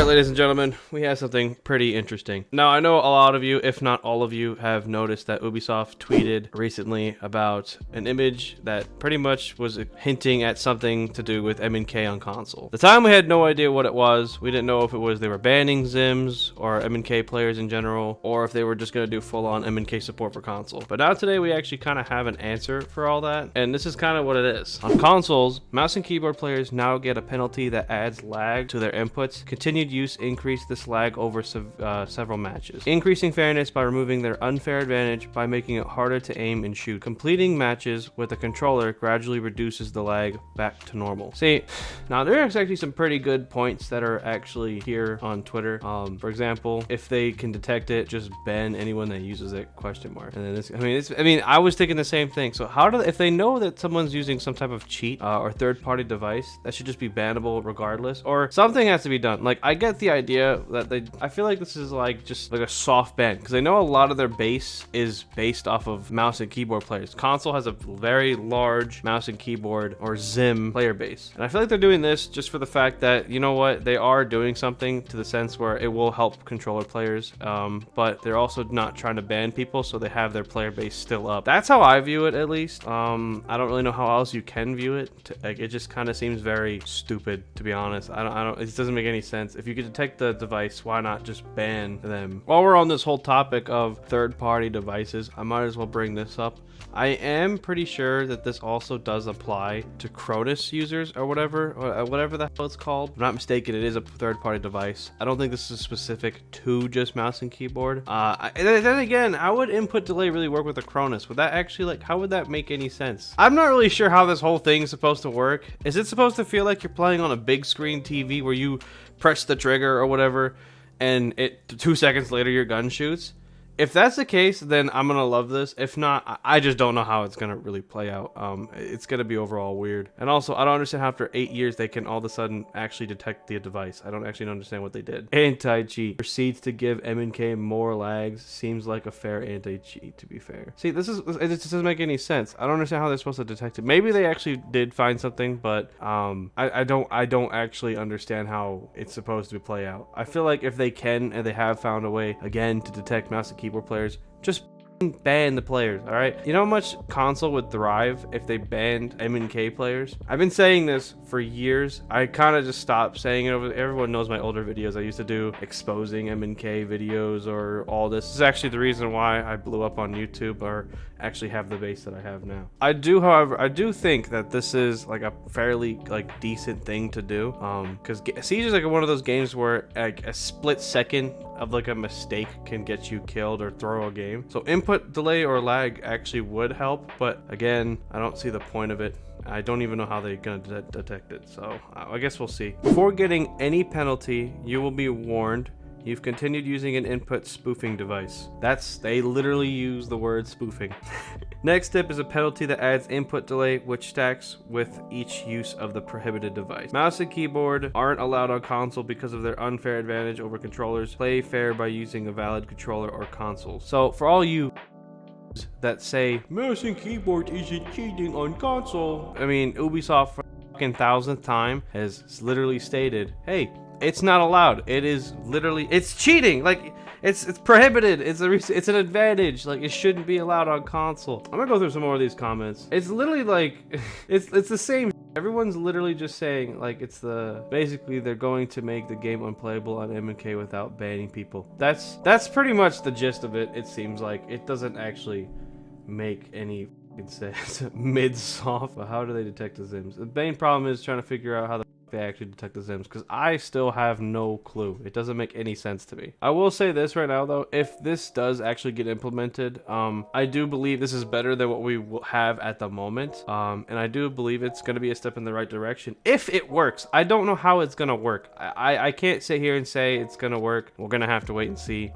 Alright, ladies and gentlemen, we have something pretty interesting. Now, I know a lot of you, if not all of you, have noticed that Ubisoft tweeted recently about an image that pretty much was hinting at something to do with M&K on console. At the time, we had no idea what it was. We didn't know if it was they were banning Zims or M&K players in general, or if they were just going to do full-on M&K support for console. But now today, we actually kind of have an answer for all that, and this is kind of what it is. On consoles, mouse and keyboard players now get a penalty that adds lag to their inputs. Continued use increased this lag over several matches, increasing fairness by removing their unfair advantage by making it harder to aim and shoot. Completing matches with a controller gradually reduces the lag back to normal. See, now there's actually some pretty good points that are actually here on Twitter. For example, if they can detect it, just ban anyone that uses it, question mark. And then this, I mean, I was thinking the same thing. So how do, if they know that someone's using some type of cheat or third-party device, that should just be bannable regardless, or something has to be done. Like, I get the idea that I feel like this is like just like a soft ban, because I know a lot of their base is based off of mouse and keyboard players. Console has a very large mouse and keyboard or Zim player base, and I feel like they're doing this just for the fact that, you know what, they are doing something to the sense where it will help controller players, but they're also not trying to ban people, so they have their player base still up. That's how I view it, at least. I don't really know how else you can view it. Like, it just kind of seems very stupid, to be honest. I don't. It doesn't make any sense. If you could detect the device, why not just ban them? While we're on this whole topic of third-party devices, I might as well bring this up. I am pretty sure that this also does apply to Cronus users or whatever the hell it's called. If I'm not mistaken, it is a third-party device. I don't think this is specific to just mouse and keyboard. Then again, how would input delay really work with a Cronus? Would that actually, like, how would that make any sense? I'm not really sure how this whole thing is supposed to work. Is it supposed to feel like you're playing on a big screen TV where you press the trigger or whatever, and 2 seconds later your gun shoots? If that's the case, then I'm gonna love this. If not, I just don't know how it's gonna really play out. It's gonna be overall weird. And also, I don't understand how after 8 years they can all of a sudden actually detect the device. I don't actually understand what they did. Anti-cheat proceeds to give M&K more lags. Seems like a fair anti-cheat, to be fair. See, it just doesn't make any sense. I don't understand how they're supposed to detect it. Maybe they actually did find something, but I don't actually understand how it's supposed to play out. I feel like if they can and they have found a way again to detect mouse and keyboard players, just ban the players. All right, you know how much console would thrive if they banned M&K players? I've been saying this for years. I kind of just stopped saying it. Everyone knows my older videos I used to do exposing M&K videos or all this. This is actually the reason why I blew up on YouTube or actually have the base that I have now. However, I do think that this is like a fairly like decent thing to do, because Siege is like one of those games where like a split second of like a mistake can get you killed or throw a game. So input delay or lag actually would help, but again, I don't see the point of it. I don't even know how they're gonna detect it, so I guess we'll see. Before getting any penalty, you will be warned you've continued using an input spoofing device. They literally use the word spoofing. Next step is a penalty that adds input delay, which stacks with each use of the prohibited device. Mouse and keyboard aren't allowed on console because of their unfair advantage over controllers. Play fair by using a valid controller or console. So for all you that say mouse and keyboard isn't cheating on console, I mean, Ubisoft for the fucking 1000th time has literally stated, hey, it's not allowed. It is literally, it's cheating. Like, it's prohibited. It's an advantage. Like, it shouldn't be allowed on console. I'm gonna go through some more of these comments. It's literally like, it's the same. Everyone's literally just saying like basically they're going to make the game unplayable on M&K without banning people. That's pretty much the gist of it. It seems like it doesn't actually make any sense. Mid-soft. How do they detect the Zims? The main problem is trying to figure out how they actually detect the Zims, because I still have no clue. It doesn't make any sense to me. I will say this right now though, if this does actually get implemented, I do believe this is better than what we will have at the moment, and I do believe it's going to be a step in the right direction if it works. I don't know how it's going to work. I can't sit here and say it's going to work. We're going to have to wait and see.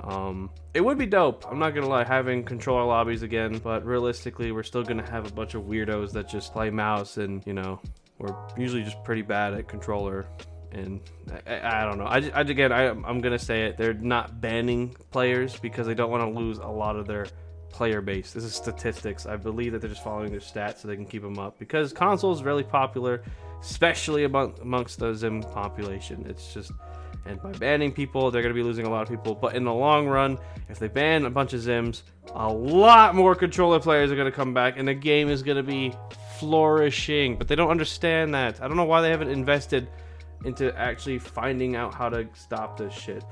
It would be dope, I'm not gonna lie, having controller lobbies again, but realistically we're still gonna have a bunch of weirdos that just play mouse, and you know, we're usually just pretty bad at controller. And I don't know. I'm gonna say it. They're not banning players because they don't want to lose a lot of their player base. This is statistics. I believe that they're just following their stats so they can keep them up, because console is really popular, especially amongst the Zim population. It's just And by banning people, they're going to be losing a lot of people. But in the long run, if they ban a bunch of Zims, a lot more controller players are going to come back, and the game is going to be flourishing. But they don't understand that. I don't know why they haven't invested into actually finding out how to stop this shit.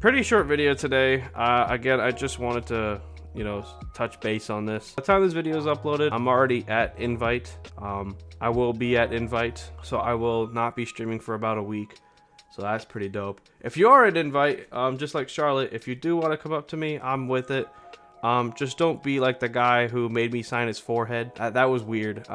Pretty short video today. Again, I just wanted to, you know, touch base on this. By the time this video is uploaded, I'm already at Invite. I will be at Invite, so I will not be streaming for about a week. So that's pretty dope. If you are at Invite, just like Charlotte, if you do want to come up to me, I'm with it. Just don't be like the guy who made me sign his forehead. That was weird.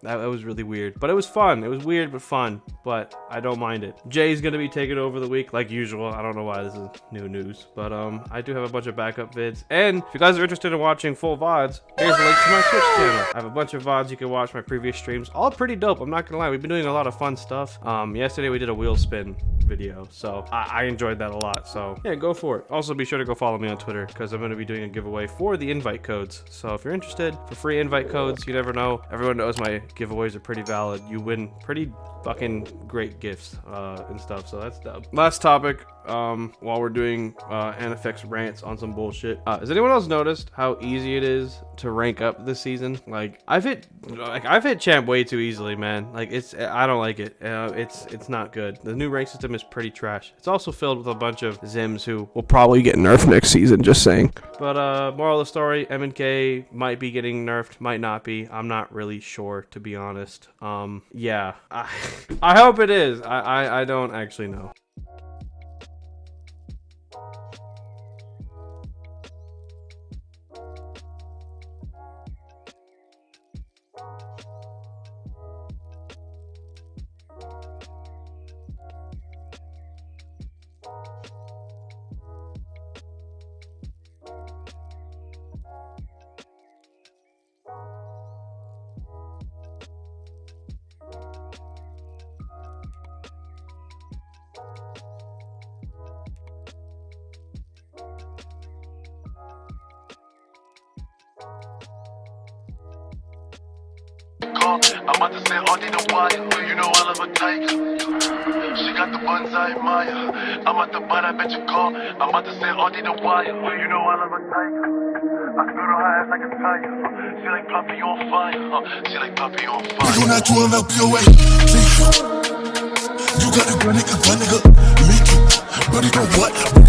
That was really weird, but it was fun. It was weird but fun, but I don't mind it. Jay's gonna be taking over the week like usual. I don't know why this is new news, but I do have a bunch of backup vids. And if you guys are interested in watching full VODs, here's a link to my Twitch channel. I have a bunch of VODs you can watch, my previous streams, all pretty dope. I'm not gonna lie, we've been doing a lot of fun stuff. Yesterday we did a wheel spin video, so I enjoyed that a lot. So yeah, go for it. Also be sure to go follow me on Twitter, because I'm going to be doing a giveaway for the invite codes. So if you're interested, for free invite codes, you never know, everyone knows my giveaways are pretty valid. You win pretty fucking great gifts and stuff, so that's dope. Last topic, while we're doing NFX rants on some bullshit, has anyone else noticed how easy it is to rank up this season? Like I've hit champ way too easily, man. Like I don't like it. It's not good. The new rank system is pretty trash. It's also filled with a bunch of Zims who will probably get nerfed next season, just saying. But moral of the story, M&K might be getting nerfed, might not be. I'm not really sure, to be honest. Yeah, I hope it is. I don't actually know. I'm about to say all need a wire. You know I love a tiger. She got the buns I admire. I'm at the butt, I bet you call. I'm about to say all need a wire. You know I love a tiger. I can go to her ass like a tire. She like Puppy on fire. She like Puppy on fire. You not doing that POA. You got a gun, nigga. Me too. But you know what?